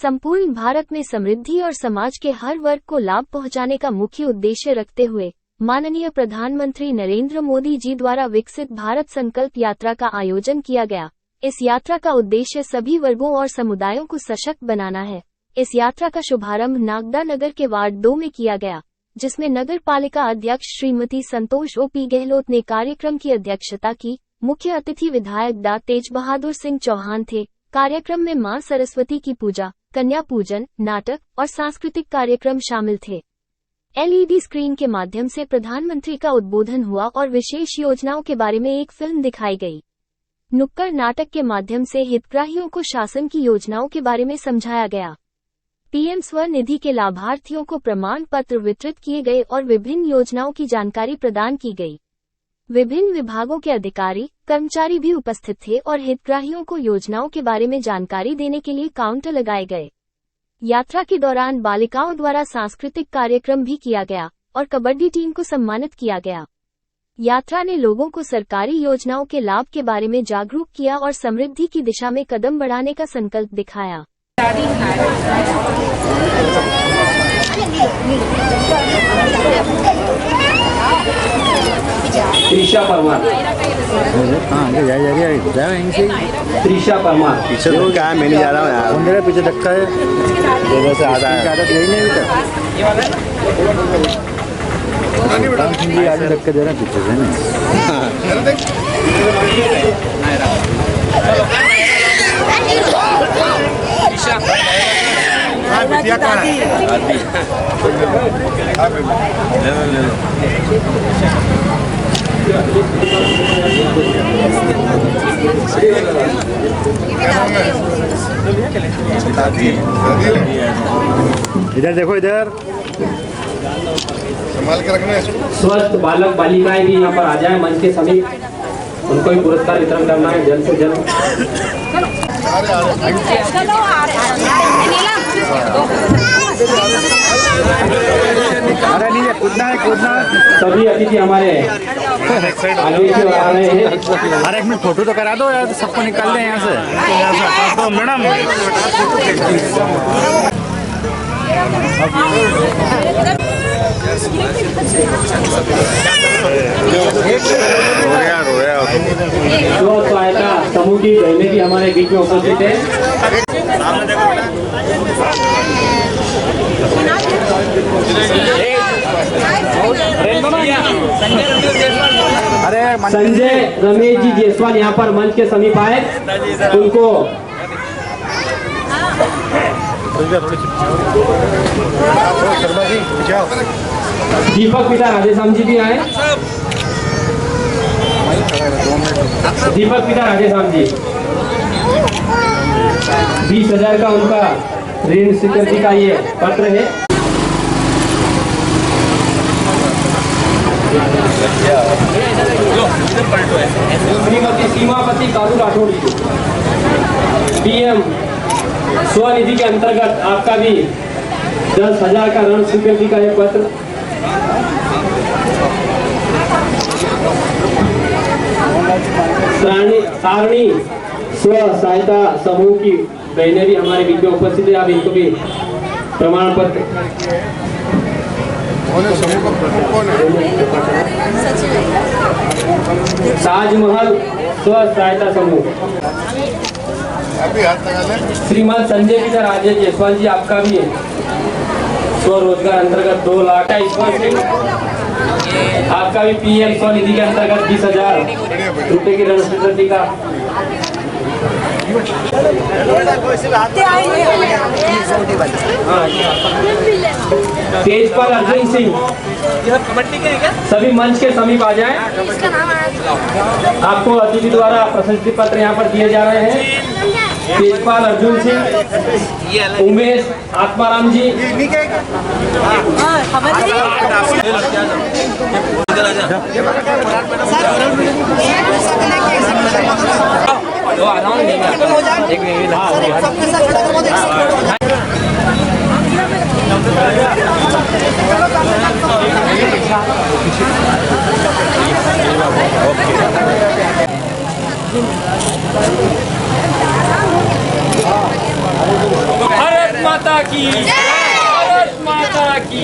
संपूर्ण भारत में समृद्धि और समाज के हर वर्ग को लाभ पहुंचाने का मुख्य उद्देश्य रखते हुए माननीय प्रधानमंत्री नरेंद्र मोदी जी द्वारा विकसित भारत संकल्प यात्रा का आयोजन किया गया। इस यात्रा का उद्देश्य सभी वर्गों और समुदायों को सशक्त बनाना है। इस यात्रा का शुभारंभ नागदा नगर के वार्ड 2 में किया गया, जिसमें नगर पालिका अध्यक्ष श्रीमती संतोष ओपी गहलोत ने कार्यक्रम की अध्यक्षता की। मुख्य अतिथि विधायक डा तेज बहादुर सिंह चौहान थे। कार्यक्रम में मां सरस्वती की पूजा, कन्या पूजन, नाटक और सांस्कृतिक कार्यक्रम शामिल थे। एलईडी स्क्रीन के माध्यम से प्रधानमंत्री का उद्बोधन हुआ और विशेष योजनाओं के बारे में एक फिल्म दिखाई गई। नुक्कड़ नाटक के माध्यम से हितग्राहियों को शासन की योजनाओं के बारे में समझाया गया। पीएम स्वनिधि के लाभार्थियों को प्रमाण पत्र वितरित किए गए और विभिन्न योजनाओं की जानकारी प्रदान की गई। विभिन्न विभागों के अधिकारी, कर्मचारी भी उपस्थित थे और हितग्राहियों को योजनाओं के बारे में जानकारी देने के लिए काउंटर लगाए गए। यात्रा के दौरान बालिकाओं द्वारा सांस्कृतिक कार्यक्रम भी किया गया और कबड्डी टीम को सम्मानित किया गया। यात्रा ने लोगों को सरकारी योजनाओं के लाभ के बारे में जागरूक किया और समृद्धि की दिशा में कदम बढ़ाने का संकल्प दिखाया। त्रिशा परमार। त्रिशा परमार पीछे तो क्या है, मैं नहीं जा रहा हूँ यार। मेरे पीछे धक्का है, दोनों से आधा है। आदत यही नहीं है आगे धक्के दे रहे हैं पीछे से इधर देखो, इधर संभाल के रखना है। स्वस्थ बालक बालिकाएं भी यहाँ पर आ जाए मंच के समीप, उनको भी पुरस्कार वितरण करना है जल्द से जल्द। अरे नहीं, कूदना है, कूदना है। सभी अतिथि हमारे आगे की ओर आ रहे हैं। अरे एक मिनट फोटो तो करा दो यार, सबको निकाल दें यहाँ से। तो मैडम रोया स्व सहायता समूह की बहनें भी हमारे बीच में उपस्थित है। अरे संजय रमेश जी जायसवाल यहाँ पर मंच के समीप आए, उनको दीपक पिता राधेश्याम जी भी आए। दीपक पिता राधेश्याम जी 20,000 का उनका ऋण स्वीकृति का ये पत्र है। श्रीमती सीमापति कालू राठौड़ जी, पीएम स्वनिधि के अंतर्गत आपका भी 10,000 का ऋण स्वीकृति का एक पत्र। सारणी स्व सहायता समूह की बहनें भी हमारे बीच में उपस्थित है। आप इनको भी प्रमाण पत्र। ताजमहल स्व सहायता समूह, श्रीमान संजय पिता राजेश जायसवाल जी, आपका भी स्वरोजगार अंतर्गत 2 लाख का आपका भी पीएम स्वनिधि के अंतर्गत 20,000 रुपए की ऋण स्वीकृति का। तेजपाल अर्जुन सिंह, सभी मंच के समीप आ जाएं। आपको अतिथि द्वारा प्रशस्ति पत्र यहाँ पर दिए जा रहे हैं। तेजपाल अर्जुन सिंह, उमेश आत्माराम जी, भारत की भारत माता की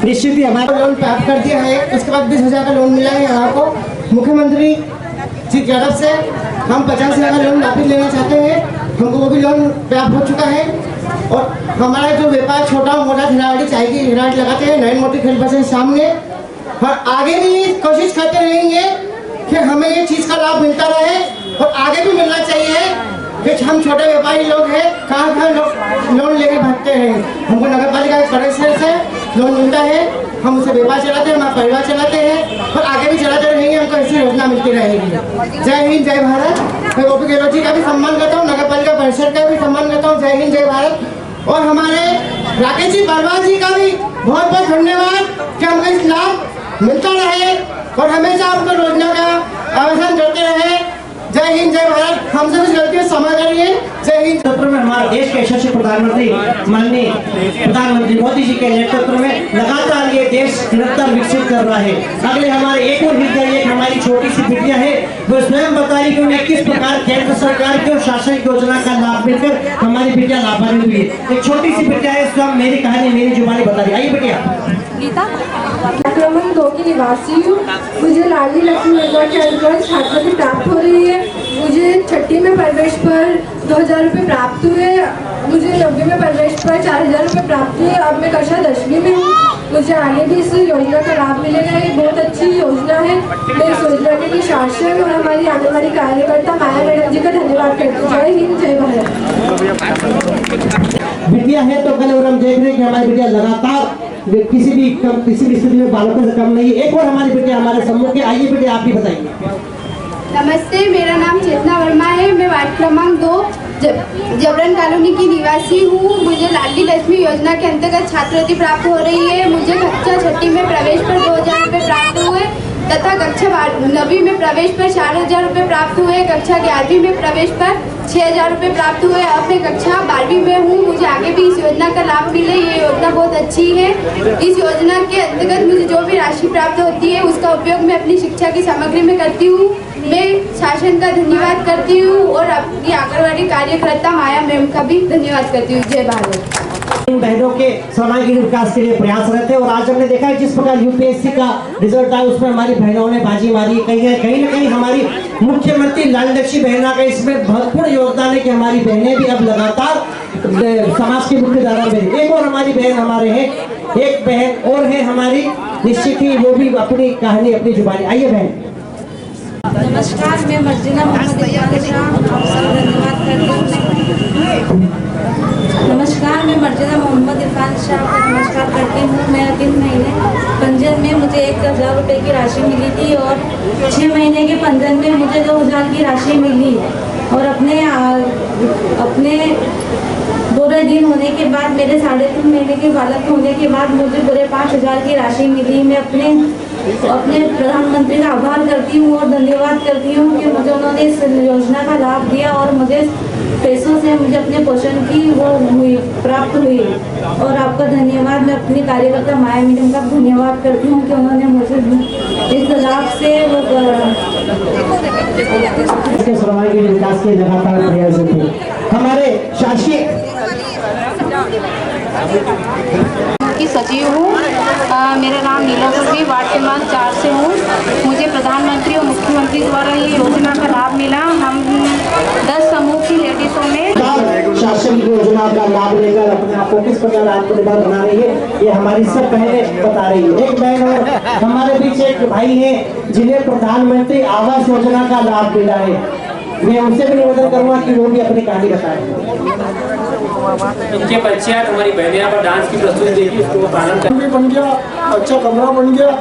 निश्चित ही हमारा लोन प्राप्त कर दिया है। उसके बाद 20,000 का लोन मिला है हमको मुख्यमंत्री जी की तरफ से। हम 50,000 का लोन वापिस लेना चाहते हैं, हमको वो भी लोन प्राप्त हो चुका है। और हमारा जो व्यापार छोटा मोटा हिराड़ी चाय की हिराड़ी लगाते हैं नरेंद्र मोदी खेल बस सामने, और आगे भी कोशिश करते रहेंगे कि हमें ये चीज़ का लाभ मिलता रहे और आगे भी मिलना चाहिए। कि हम छोटे व्यापारी लोग हैं, कहाँ लोन लेके भागते हैं। हमको नगर पालिका के परिसर से लोन मिलता है, हम उसे व्यापार चलाते हैं, हमारा परिवार चलाते हैं और आगे भी चलाते रहेंगे। हमको ऐसी योजना मिलती रहेगी। जय हिंद जय भारत। मैं ओपी गहलोत जी का भी सम्मान करता हूँ, नगर पालिका परिषद का भी सम्मान करता हूँ। जय हिंद जय भारत। और हमारे राकेश जी परवार जी का भी बहुत बहुत धन्यवाद कि हमको इस लाभ मिलता रहे और हमेशा हमको योजना का आवेदन करते रहे। जय हिंद जय भारत। हमसे कुछ गलतियाँ क्षमा करिए। जय हिंद। नेतृत्व में हमारे देश के यशस्वी प्रधानमंत्री माननीय प्रधानमंत्री मोदी जी के नेतृत्व में लगातार ये देश निरंतर विकसित कर रहा है। अगले हमारे एक और विद्या, एक हमारी छोटी सी बिटिया है, वो स्वयं बता रही कि उन्हें किस प्रकार केंद्र सरकार की और शासन योजना का लाभ मिलकर हमारी बिटिया लाभान्वित हुई है। एक छोटी सी बिटिया है, स्वयं मेरी कहानी मेरी जुबानी बता रही। आइए बिटिया। क्रमांक 2 की निवासी हूँ। मुझे लाडली लक्ष्मी योजना के अंतर्गत छात्रवृत्ति प्राप्त हो रही है। मुझे 6ठी में प्रवेश पर 2,000 रुपये प्राप्त हुए। मुझे 9वीं में प्रवेश पर 4,000 रुपये प्राप्त हुए। अब मैं कक्षा 10वीं में हूँ। मुझे आगे भी इस योजना का लाभ मिलेगा। ये बहुत अच्छी योजना है। मैं इस योजना के लिए शासन और हमारी आंगनबाड़ी कार्यकर्ता माया मैडम जी का धन्यवाद करती हूँ। जय हिंद जय भारत। बिटिया है तो कल और हम देख रहे हैं कि हमारी बिटिया लगातार किसी भी स्थिति में बालकों से कम नहीं है। एक और हमारी बेटिया हमारे सम्मुख है। आइए बेटे आप भी बताइए। नमस्ते, मेरा नाम चेतना वर्मा है। मैं वार्ड क्रमांक 2 जबरन कॉलोनी की निवासी हूँ। मुझे लाडली लक्ष्मी योजना के अंतर्गत छात्रवृत्ति प्राप्त हो रही है। मुझे कक्षा 6ठी में प्रवेश पर 2,000 रुपये प्राप्त हुए तथा कक्षा 9वीं में प्रवेश पर 4,000 रुपये प्राप्त हुए। कक्षा 11वीं में प्रवेश पर 6,000 रुपये प्राप्त हुए। अब मैं कक्षा 12वीं में हूँ। मुझे आगे भी इस योजना का लाभ मिले। ये योजना बहुत अच्छी है। इस योजना के अंतर्गत मुझे जो भी राशि प्राप्त होती है उसका उपयोग मैं अपनी शिक्षा की सामग्री में करती हूँ। मैं शासन का धन्यवाद करती हूँ और अपनी आंगनबाड़ी कार्यकर्ता माया मैम का भी धन्यवाद करती हूँ। जय भारत। बहनों के सर्वांगीण विकास के लिए प्रयासरत है और आज हमने देखा है जिस प्रकार यूपीएससी का रिजल्ट आया उसमें हमारी बहनों ने बाजी मारी। कहीं न कहीं हमारी मुख्यमंत्री लाडली लक्ष्मी बहना का इसमें भरपूर योगदान है कि हमारी बहनें भी अब लगातार समाज की मुख्य धारा में। एक और हमारी बहन हमारे हैं, एक बहन और है हमारी, निश्चित ही वो भी अपनी कहानी अपनी जुबानी। आइए बहन। नमस्कार, मैं मर्जिना मोहम्मद इरफान शाह धन्यवाद करती हूँ। नमस्कार, मैं मर्जिना मोहम्मद इरफान शाह को नमस्कार करती हूँ। मैं 3 महीने पंजीयन में मुझे 1,000 रुपये की राशि मिली थी और 6 महीने के पंजीयन में मुझे 2,000 की राशि मिली और अपने पूरे दिन होने के बाद मेरे 3.5 महीने के बालक होने के बाद मुझे पूरे 5,000 की राशि मिली। मैं अपने प्रधानमंत्री का आभार करती हूँ और धन्यवाद करती हूँ कि मुझे उन्होंने इस योजना का लाभ दिया और मुझे पैसों से मुझे अपने पोषण की वो प्राप्त हुई। और आपका धन्यवाद, मैं अपनी कार्यकर्ता माया मैडम का धन्यवाद करती हूँ कि उन्होंने मुझे इस लाभ से वो सर्वांगीण विकास के लगातार प्रयास थे। हमारे शासकीय की सचिव हूँ। मेरा नाम नीला कुर्मी, वार्ड क्रमांक 4 से हूँ। मुझे प्रधानमंत्री और मुख्यमंत्री द्वारा ये योजना का लाभ मिला। हम 10 समूह की लेडीजों में शासन की योजना का लाभ लेकर अपने आप को किस प्रकार आत्मनिर्भर बना रही है, ये हमारी सब बहनें बता रही है। एक बहन और हमारे बीच एक भाई है जिन्हें प्रधानमंत्री आवास योजना का लाभ मिला है। मैं उनसे भी निवेदन करूंगा कि वो भी अपनी कहानी बताएं। इनके बच्चे हमारी बहनें यहाँ पर डांस की प्रस्तुति देखी, उसको पालन कर बन गया, अच्छा कमरा बन गया,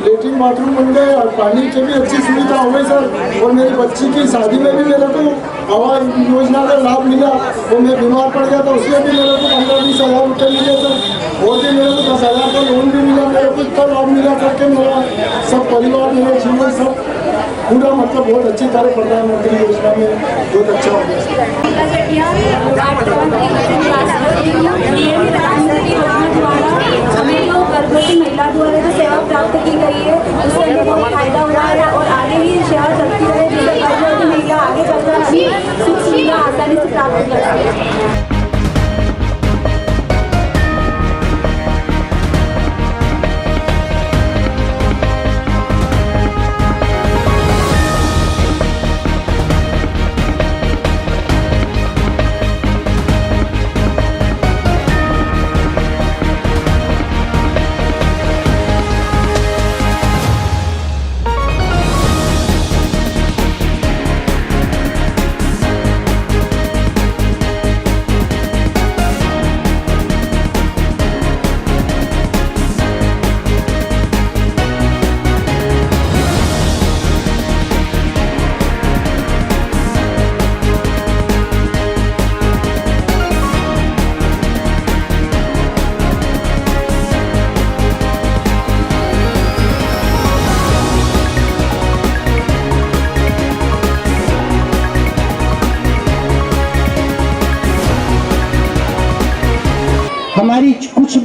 लेटरिन बाथरूम बन गए और पानी की भी अच्छी सुविधा हो गई सर। और मेरी बच्ची की शादी में भी मेरे को आवास योजना का लाभ मिला। और मैं बीमार पड़ गया था, उसमें भी मेरे को 15-20 हज़ार रुपये मिले सर। और भी मेरे को 10,000 का लोन भी मिला। मेरे को इतना लाभ मिला करके मेरा सब परिवार, मेरे जीवन सब पूरा बहुत अच्छी तरह प्रधानमंत्री योजना में बहुत अच्छा हो गया। हमें जो गर्भवती महिला द्वारा जो सेवा प्राप्त की गई है उससे हमें बहुत फायदा हुआ है और आगे भी सेवा चलती रहे, जिससे गर्भवती महिला आगे चलकर अपनी सुख सुविधा आसानी से प्राप्त कर सके।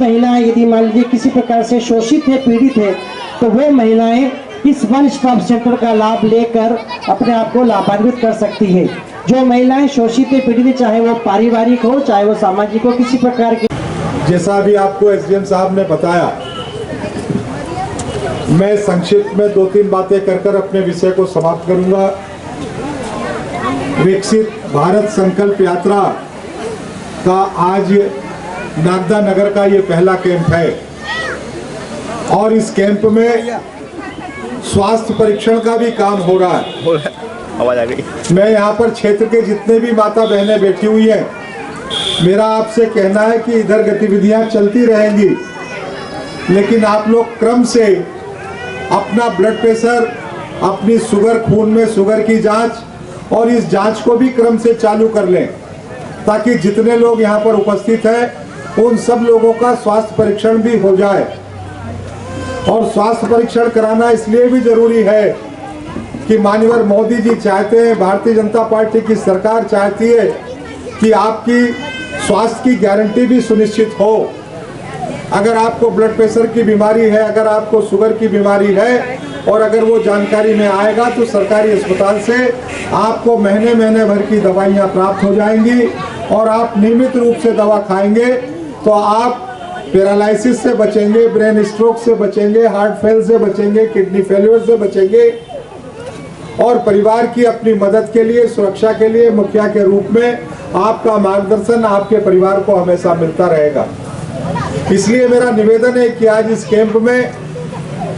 महिलाएं यदि मान लीजिए किसी प्रकार से शोषित है, पीड़ित है, तो वो महिलाएं इस वन स्टॉप सेंटर का लाभ लेकर अपने आप को लाभान्वित कर सकती है। जो महिलाएं शोषित है, पीड़ित है, चाहे वो पारिवारिक हो चाहे वो सामाजिक हो, किसी प्रकार की। जैसा भी आपको एसडीएम साहब ने बताया, मैं संक्षिप्त में 2-3 बातें कर अपने विषय को समाप्त करूंगा। विकसित भारत संकल्प यात्रा का आज नागदा नगर का ये पहला कैंप है और इस कैंप में स्वास्थ्य परीक्षण का भी काम हो रहा है। आवाज आ गई। मैं यहाँ पर क्षेत्र के जितने भी माता बहनें बैठी हुई हैं, मेरा आपसे कहना है कि इधर गतिविधियां चलती रहेंगी, लेकिन आप लोग क्रम से अपना ब्लड प्रेशर, अपनी शुगर, खून में शुगर की जांच और इस जांच को भी क्रम से चालू कर लें, ताकि जितने लोग यहाँ पर उपस्थित हैं उन सब लोगों का स्वास्थ्य परीक्षण भी हो जाए। और स्वास्थ्य परीक्षण कराना इसलिए भी जरूरी है कि माननीय मोदी जी चाहते हैं, भारतीय जनता पार्टी की सरकार चाहती है कि आपकी स्वास्थ्य की गारंटी भी सुनिश्चित हो। अगर आपको ब्लड प्रेशर की बीमारी है, अगर आपको शुगर की बीमारी है और अगर वो जानकारी में आएगा तो सरकारी अस्पताल से आपको महीने भर की दवाइयाँ प्राप्त हो जाएंगी और आप नियमित रूप से दवा खाएंगे तो आप पैरालिसिस से बचेंगे, ब्रेन स्ट्रोक से बचेंगे, हार्ट फेल से बचेंगे, किडनी फेलियर से बचेंगे और परिवार की अपनी मदद के लिए, सुरक्षा के लिए मुखिया के रूप में आपका मार्गदर्शन आपके परिवार को हमेशा मिलता रहेगा। इसलिए मेरा निवेदन है कि आज इस कैंप में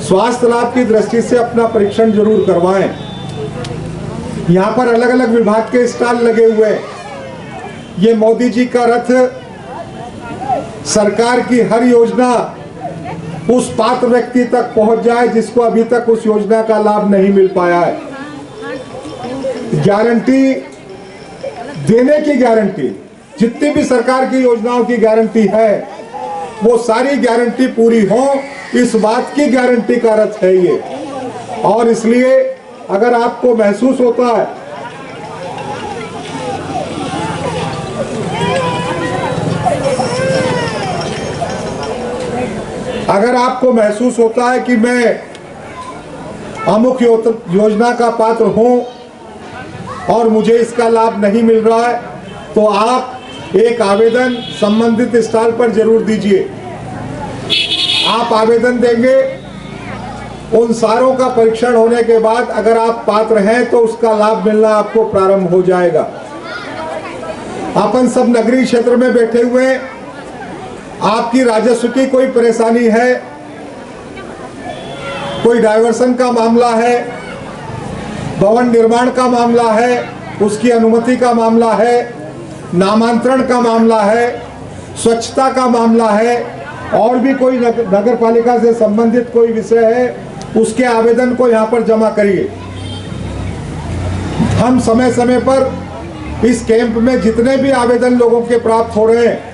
स्वास्थ्य लाभ की दृष्टि से अपना परीक्षण जरूर करवाएं। यहाँ पर अलग अलग विभाग के स्टॉल लगे हुए हैं। ये मोदी जी का रथ, सरकार की हर योजना उस पात्र व्यक्ति तक पहुंच जाए जिसको अभी तक उस योजना का लाभ नहीं मिल पाया है। गारंटी देने की गारंटी, जितनी भी सरकार की योजनाओं की गारंटी है वो सारी गारंटी पूरी हो, इस बात की गारंटी का रथ है ये। और इसलिए अगर आपको महसूस होता है कि मैं अमुक योजना का पात्र हूं और मुझे इसका लाभ नहीं मिल रहा है, तो आप एक आवेदन संबंधित स्टॉल पर जरूर दीजिए। आप आवेदन देंगे, उन सारों का परीक्षण होने के बाद अगर आप पात्र हैं तो उसका लाभ मिलना आपको प्रारंभ हो जाएगा। अपन सब नगरीय क्षेत्र में बैठे हुए हैं, आपकी राजस्व की कोई परेशानी है, कोई डायवर्सन का मामला है, भवन निर्माण का मामला है, उसकी अनुमति का मामला है, नामांतरण का मामला है, स्वच्छता का मामला है और भी कोई नगर पालिका से संबंधित कोई विषय है, उसके आवेदन को यहाँ पर जमा करिए। हम समय समय पर इस कैंप में जितने भी आवेदन लोगों के प्राप्त हो रहे हैं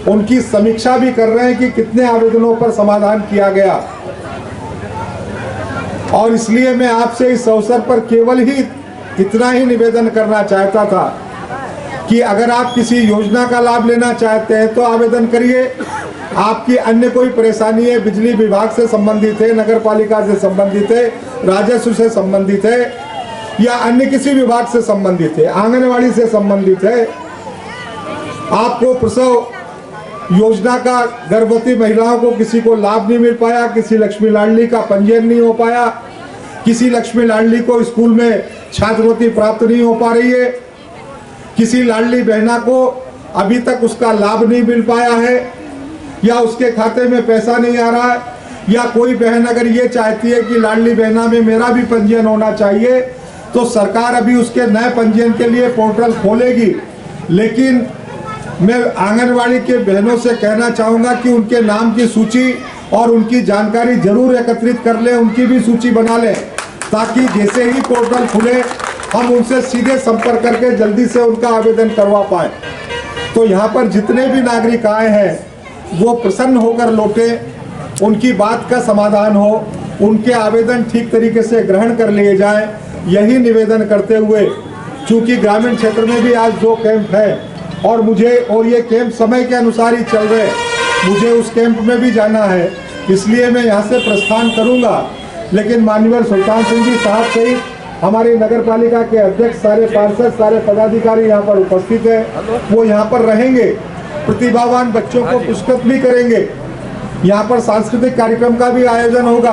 उनकी समीक्षा भी कर रहे हैं कि कितने आवेदनों पर समाधान किया गया। और इसलिए मैं आपसे इस अवसर पर केवल ही इतना ही निवेदन करना चाहता था कि अगर आप किसी योजना का लाभ लेना चाहते हैं तो आवेदन करिए। आपकी अन्य कोई परेशानी है, बिजली विभाग से संबंधित है, नगर पालिका से संबंधित है, राजस्व से संबंधित है या अन्य किसी विभाग से संबंधित है, आंगनवाड़ी से संबंधित है, आपको प्रसव योजना का गर्भवती महिलाओं को किसी को लाभ नहीं मिल पाया, किसी लक्ष्मी लाडली का पंजीयन नहीं हो पाया, किसी लक्ष्मी लाडली को स्कूल में छात्रवृत्ति प्राप्त नहीं हो पा रही है, किसी लाडली बहना को अभी तक उसका लाभ नहीं मिल पाया है या उसके खाते में पैसा नहीं आ रहा है, या कोई बहन अगर ये चाहती है कि लाडली बहना में मेरा भी पंजीयन होना चाहिए तो सरकार अभी उसके नए पंजीयन के लिए पोर्टल खोलेगी। लेकिन मैं आंगनवाड़ी के बहनों से कहना चाहूँगा कि उनके नाम की सूची और उनकी जानकारी जरूर एकत्रित कर लें, उनकी भी सूची बना लें, ताकि जैसे ही पोर्टल खुले हम उनसे सीधे संपर्क करके जल्दी से उनका आवेदन करवा पाएँ। तो यहाँ पर जितने भी नागरिक आए हैं वो प्रसन्न होकर लौटे, उनकी बात का समाधान हो, उनके आवेदन ठीक तरीके से ग्रहण कर लिए जाएं, यही निवेदन करते हुए, चूँकि ग्रामीण क्षेत्र में भी आज 2 कैंप हैं और ये कैंप समय के अनुसार ही चल रहे हैं, मुझे उस कैंप में भी जाना है, इसलिए मैं यहाँ से प्रस्थान करूँगा। लेकिन माननीय सुल्तान सिंह जी साहब सहित हमारी नगर पालिका के अध्यक्ष, सारे पार्षद, सारे पदाधिकारी यहाँ पर उपस्थित है। वो यहाँ पर रहेंगे, प्रतिभावान बच्चों को पुरस्कृत भी करेंगे। यहाँ पर सांस्कृतिक कार्यक्रम का भी आयोजन होगा,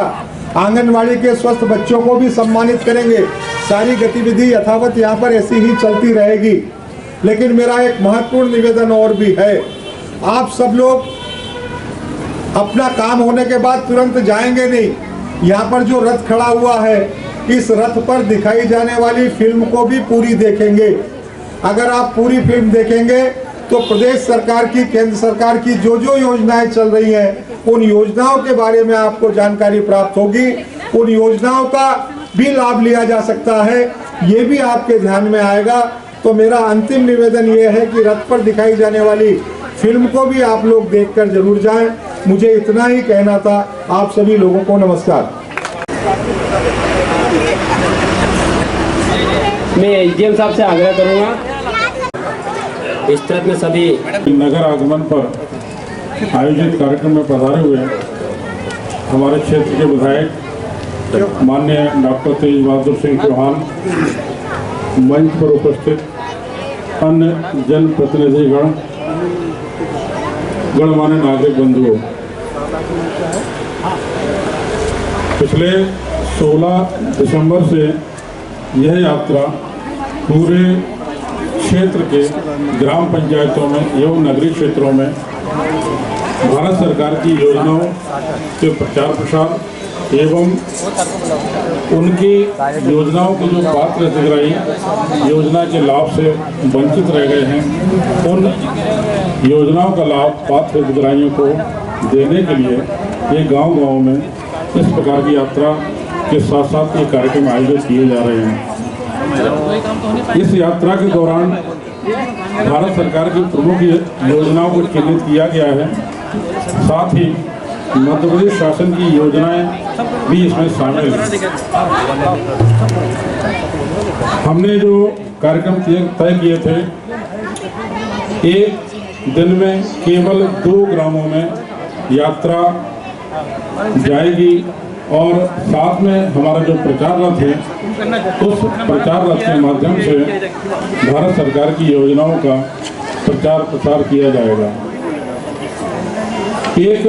आंगनवाड़ी के स्वस्थ बच्चों को भी सम्मानित करेंगे। सारी गतिविधि यथावत यहाँ पर ऐसी ही चलती रहेगी। लेकिन मेरा एक महत्वपूर्ण निवेदन और भी है, आप सब लोग अपना काम होने के बाद तुरंत जाएंगे नहीं। यहाँ पर जो रथ खड़ा हुआ है, इस रथ पर दिखाई जाने वाली फिल्म को भी पूरी देखेंगे। अगर आप पूरी फिल्म देखेंगे तो प्रदेश सरकार की, केंद्र सरकार की जो जो योजनाएं चल रही हैं, उन योजनाओं के बारे में आपको जानकारी प्राप्त होगी। उन योजनाओं का भी लाभ लिया जा सकता है, ये भी आपके ध्यान में आएगा। तो मेरा अंतिम निवेदन ये है कि रथ पर दिखाई जाने वाली फिल्म को भी आप लोग देखकर जरूर जाएं। मुझे इतना ही कहना था। आप सभी लोगों को नमस्कार। मैं एसडीएम साहब से आग्रह करूंगा, इस तरह में सभी नगर आगमन पर आयोजित कार्यक्रम में पधारे हुए हमारे क्षेत्र के विधायक माननीय डॉक्टर तेज बहादुर सिंह चौहान, मंच पर उपस्थित अन्य जनप्रतिनिधिगण, गणमान्य नागरिक बंधुओं, पिछले 16 दिसंबर से यह यात्रा पूरे क्षेत्र के ग्राम पंचायतों में एवं नगरीय क्षेत्रों में भारत सरकार की योजनाओं के प्रचार प्रसार एवं उनकी योजनाओं के जो पात्र हितग्राही योजना के लाभ से वंचित रह गए हैं, उन योजनाओं का लाभ पात्र हितग्राहियों को देने के लिए ये गांव-गांव में इस प्रकार की यात्रा के साथ साथ ये कार्यक्रम आयोजित किए जा रहे हैं। इस यात्रा के दौरान भारत सरकार की प्रमुख योजनाओं को चिन्हित किया गया है, साथ ही मध्य प्रदेश शासन की योजनाएं भी इसमें शामिल हैं। हमने जो कार्यक्रम तय किए थे, एक दिन में केवल 2 ग्रामों में यात्रा जाएगी और साथ में हमारा जो प्रचार रथ है, उस प्रचार रथ के माध्यम से भारत सरकार की योजनाओं का प्रचार प्रसार किया जाएगा। एक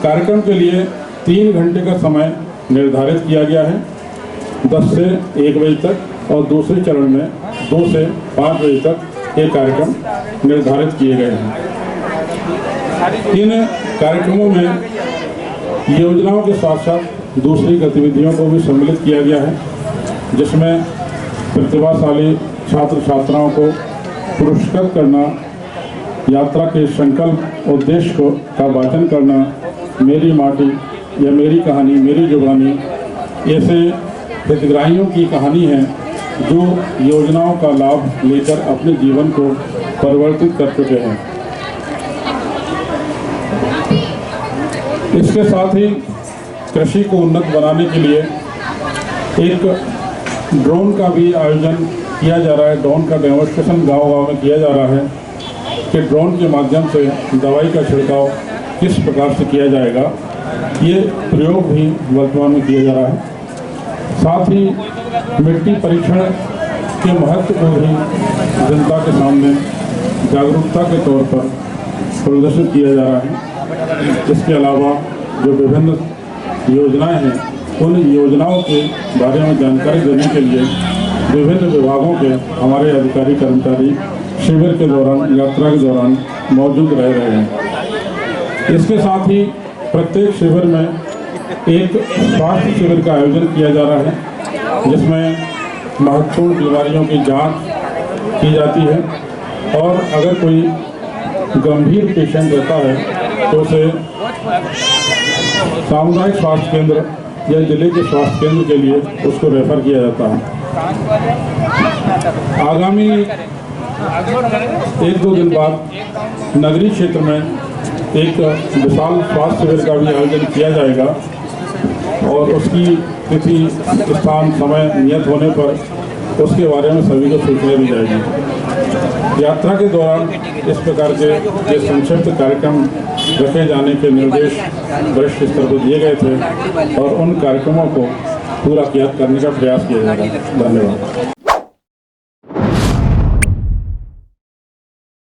कार्यक्रम के लिए 3 घंटे का समय निर्धारित किया गया है, 10 से 1 बजे तक, और दूसरे चरण में 2 से 5 बजे तक ये कार्यक्रम निर्धारित किए गए हैं। इन कार्यक्रमों में योजनाओं के साथ साथ दूसरी गतिविधियों को भी सम्मिलित किया गया है, जिसमें प्रतिभाशाली छात्र छात्राओं को पुरस्कृत करना, यात्रा के संकल्प उद्देश्य का वाचन करना, मेरी माटी या मेरी कहानी मेरी जुबानी, ऐसे हितग्राहियों की कहानी है जो योजनाओं का लाभ लेकर अपने जीवन को परिवर्तित कर चुके हैं। इसके साथ ही कृषि को उन्नत बनाने के लिए एक ड्रोन का भी आयोजन किया जा रहा है। ड्रोन का डेमोन्स्ट्रेशन गांव-गांव में किया जा रहा है कि ड्रोन के माध्यम से दवाई का छिड़काव किस प्रकार से किया जाएगा, ये प्रयोग भी वर्तमान में किया जा रहा है। साथ ही मिट्टी परीक्षण के महत्व को भी जनता के सामने जागरूकता के तौर पर प्रदर्शित किया जा रहा है। इसके अलावा जो विभिन्न योजनाएं हैं, उन योजनाओं के बारे में जानकारी देने के लिए विभिन्न विभागों के हमारे अधिकारी कर्मचारी शिविर के दौरान, यात्रा के दौरान मौजूद रह रहे हैं। इसके साथ ही प्रत्येक शिविर में एक स्वास्थ्य शिविर का आयोजन किया जा रहा है, जिसमें महत्वपूर्ण बीमारियों की जांच की जाती है और अगर कोई गंभीर पेशेंट रहता है तो उसे सामुदायिक स्वास्थ्य केंद्र या जिले के स्वास्थ्य केंद्र के लिए उसको रेफर किया जाता है। आगामी 1-2 दिन बाद नगरीय क्षेत्र में एक विशाल स्वास्थ्य शिविर का भी आयोजन किया जाएगा और उसकी तिथि, स्थान, समय नियत होने पर उसके बारे में सभी को सूचना दी जाएगी। यात्रा के दौरान इस प्रकार के ये संक्षिप्त कार्यक्रम रखे जाने के निर्देश वरिष्ठ स्तर पर दिए गए थे और उन कार्यक्रमों को पूरा करने का प्रयास किया जा रहा है। धन्यवाद।